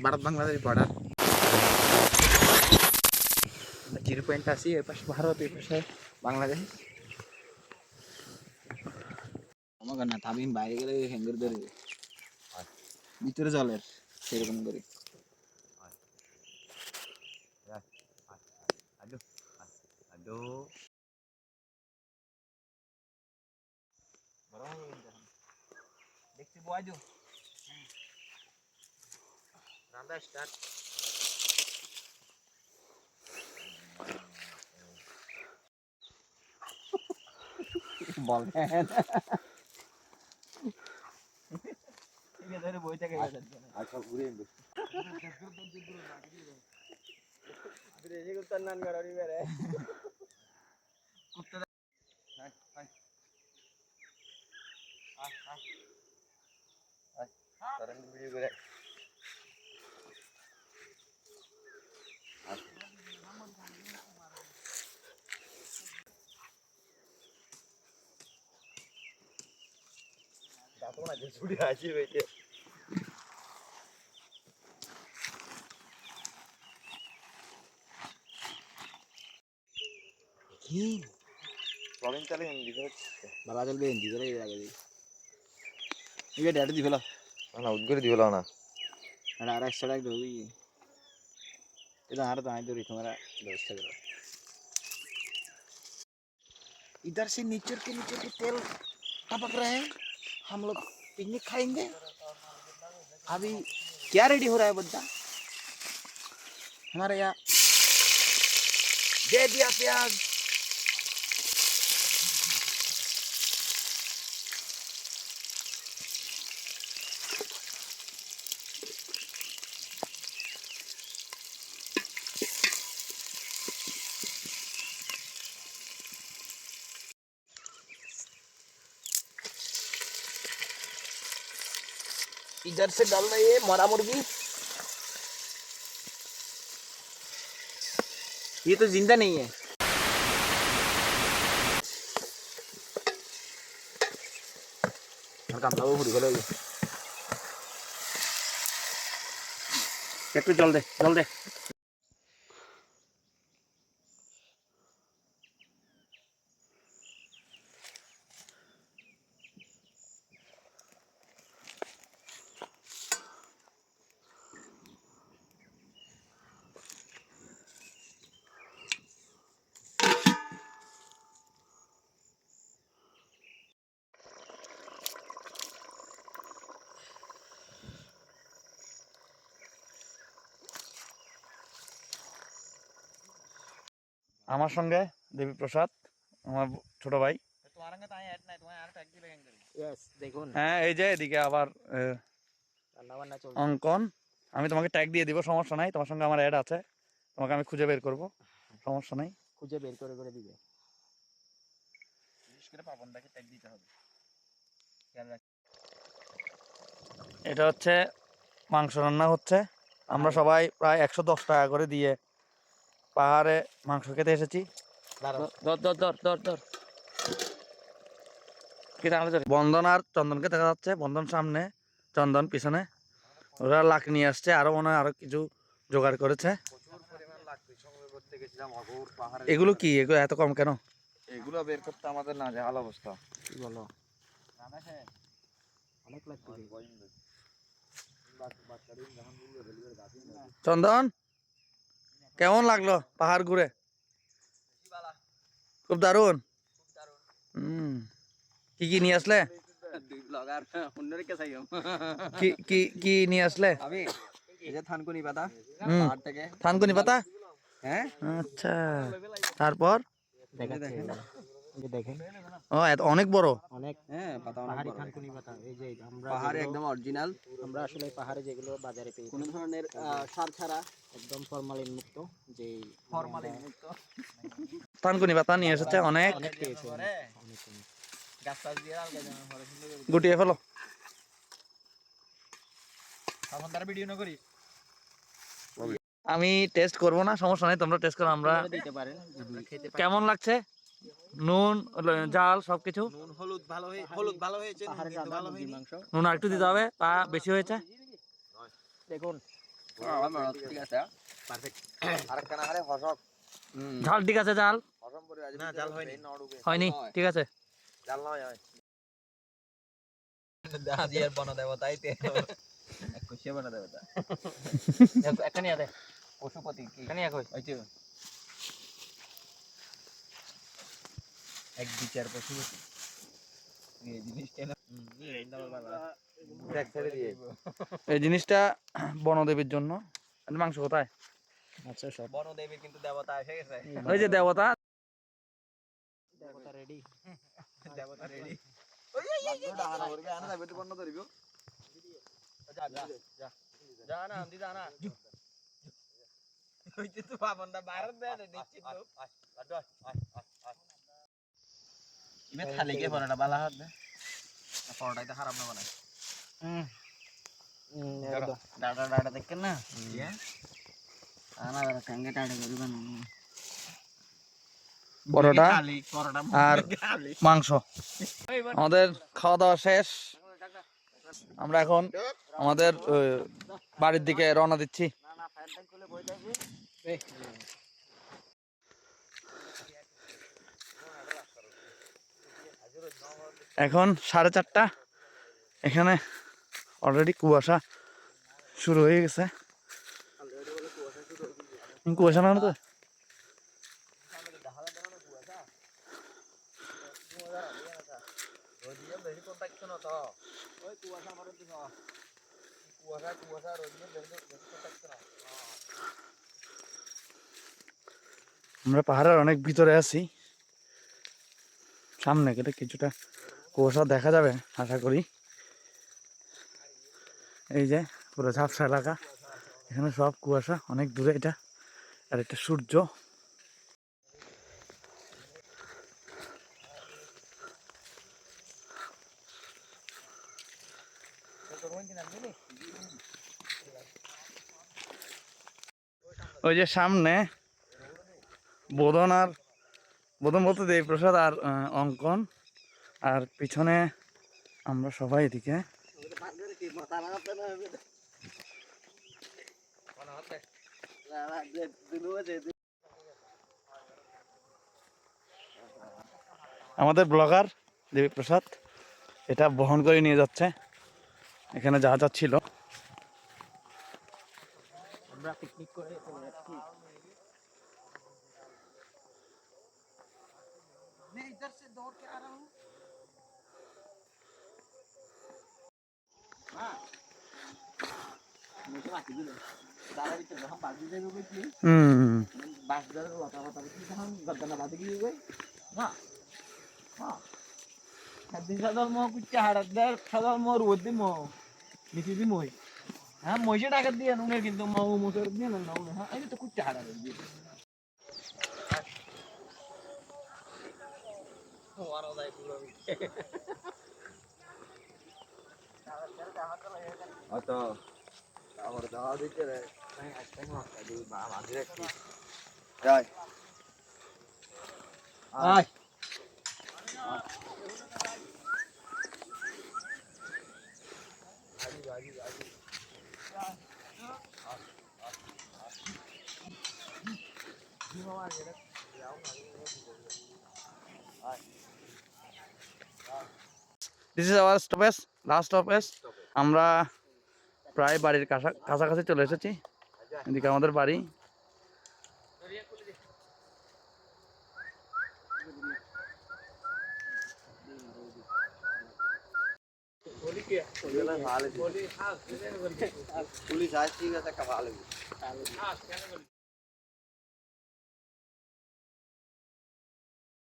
Bharat Bangladesh border 0.80 এর পাশে ভারত এর পাশে বাংলাদেশ আমাকে না তামিম বাইরে গেলে হ্যাঙ্গার ধরে ভিতরে জলের সেরকম করে দেখছি বয়জু রান্না স্টার্ট বলবেন ঠিক আছে বই থেকে আচ্ছা ঘুরে এনে আরে এই গুলো টান করি মেরে কুত্তা হাই হাই তারন ভিডিও করে দাঁতও না যে ছুটি আসি বেঁচে কি প্রবলেম চলে এন্ডি করে বাবা চলবে এন্ডি করে আগে দিই ইয়ে ডেটা দি ফেলা না উদ্গরে দি ফেলা না আর এক সড়ক ঢোই इधर आ रहा था इधर तुम्हारा दोस्त है इधर से नीचे के तेल टपक रहे हैं हम लोग पिकनिक खाएंगे अभी क्या रेडी हो रहा है बद्दा हमारे यहाँ दे दिया प्याज इधर से डाल रही है मरा मुर्गी ये तो जिंदा नहीं है काम लाओ मुर्गी को ले जल दे আমার সঙ্গে দেবী প্রসাদ আমার ছোট ভাই তোমার সঙ্গে তাই অ্যাড নাই তোমার আর ট্যাগ দিলে কেন করি यस দেখুন হ্যাঁ এই যে এদিকে আবার রান্না চলছে অঙ্কন আমি তোমাকে ট্যাগ দিয়ে দিব সমস্যা নাই তোমার সঙ্গে আমার অ্যাড আছে তোমাকে আমি খুঁজে বের করব সমস্যা নাই খুঁজে বের করে দিবে বিশেষ করে পাবনদাকে ট্যাগ দিতে হবে খেয়াল রাখ এটা হচ্ছে মাংস রান্না হচ্ছে আমরা সবাই প্রায় 110 টাকা করে দিয়ে পাহাড়ে মাংস খেতে এসেছি বন্ধন আর চন্দনকে দেখা যাচ্ছে বন্ধন সামনে চন্দন পিছনে ওরা লাখ নিয়ে আসছে আরো মনে হয় আরো কিছু জোগাড় করেছে এগুলো কি এগুলো এত কম কেন এগুলো বের করতে আমাদের না জাহাল অবস্থা। কি বলো? অনেক লাগবে। চন্দন, কেমন লাগলো পাহাড় ঘুরে? খুব দারুণ। কি কি নিয়ে আসলে? কি নিয়ে আসলে? আমি এই যে থানকুনি পাতা, পাহাড় থেকে থানকুনি পাতা। হ্যাঁ, আচ্ছা, তারপর দেখাচ্ছি এই যে দেখেন। ও এত অনেক বড়। অনেক, হ্যাঁ, পাতা অনেক বড়। থানকুনি পাতা, এই যে আমরা পাহাড়ে একদম অরিজিনাল। আমরা আসলে পাহাড়ে যেগুলো বাজারে পেয়ে কোনো ধরনের সার ছাড়া একদম ফরমালিন মুক্ত, যে ফরমালিন মুক্ত থানকুনি পাতা নিয়ে এসেছে অনেক। অনেক পেয়েছি, অনেক গাছ টাছ দিয়ে আলগা জানা ঘরে সুন্দর গুটিয়ে ফেলো। তখন তার ভিডিও না করি। আমি টেস্ট করব না, সমস্যা নেই, তোমরা টেস্ট করো। আমরা দিতে পারেন যদি খেতে পারেন। কেমন লাগছে? নুন, জাল সবকিছু? নুন হলুদ ভালো হলুদ ভালো হয়েছে, নুন কিন্তু ভালো হয়নি। নুন একটু দিতে হবে, তা বেশি হয়েছে। দেখুন ঠিক আছে, পারফেক্ট। আরেকটা না আরে হসক ঝাল ঠিক আছে? জাল না, জাল হয়নি। হয়নি, ঠিক আছে। জাল না হয় দাদিয়ার বনা দেবতাইতে এক কুশিয়া বনা দেবতা একটা নিয়ে দে পশুপতি কি কানি এক হইছে এক বিচার পশুপতি এই জিনিসটা না এই দাও বাবা দেখ ছেড়ে দিয়ে এই জিনিসটা বনদেবীর জন্য। মাংস কোথায়? আচ্ছা, সব বনদেবীর কিন্তু দেবতা এসে গেছে। ওই যে দেবতা, দেবতা রেডি, দেবতা রেডি। ওই আনা করবে, আনা যাবে তো বন্ধ ধরিব। যা যা যা যা না আন্দি যা না ওই যে তো বাবনটা বাইরে দে দিচ্ছি তো ইমে খালি কে পড়াটা বালা হাত দে পড়াটাই তো খারাপ না বানায়। ডাটা ডাটা দেখেন না, আনা কাঙ্গে ডাটা করে বানানো পরোটা আর মাংস। আমাদের খাওয়া দাওয়া শেষ, আমরা এখন আমাদের বাড়ির দিকে রওনা দিচ্ছি। এখন 4:30, এখানে অলরেডি কুয়াশা শুরু হয়ে গেছে। কুয়াশা না তো আমরা পাহাড়ের অনেক ভিতরে আছি, সামনে গেলে কিছুটা কুয়াশা দেখা যাবে আশা করি। এই যে পুরো ঝাপসা এলাকা, এখানে সব কুয়াশা, অনেক দূরে এটা। আর এটা সূর্য। ওই যে সামনে বোধন বলতে দেবপ্রসাদ আর অঙ্কন, আর পিছনে আমরা সবাই এদিকে। আমাদের ব্লগার দেবপ্রসাদ এটা বহন করে নিয়ে যাচ্ছে, এখানে যা যা ছিল। আমরা পিকনিক করে চলে যাচ্ছি। मैं इधर से दौड़ के आ रहा हूँ। हाँ मुझे बाकी दिले दादा भी तो हम बाकी दे गए थे बाकी दादा वाता वाता की हम गद्दना बात की गई ना हाँ दिन सादर मो कुछ चाहत दर सादर मो रोद दे मो निसी भी मोई हाँ मोजे टाकत दिया नुने किंतु मो मोटर दिया ना ना हाँ अरे तो कुछ चाहत है वारो दाई पूरा আচ্ছা আমার দাওয়া দিতে রে আমি একটা মাছটা দিই বা মাঝে রাখছি যাই আয় আজি আজি আজি মামা যেটা যাও না this is our stoppage, last stoppage. আমরা প্রায় বাড়ির কাছাকাছি চলে এসেছি। এদিকে আমাদের বাড়ি। পুলিশ আসছে, একটা ভালো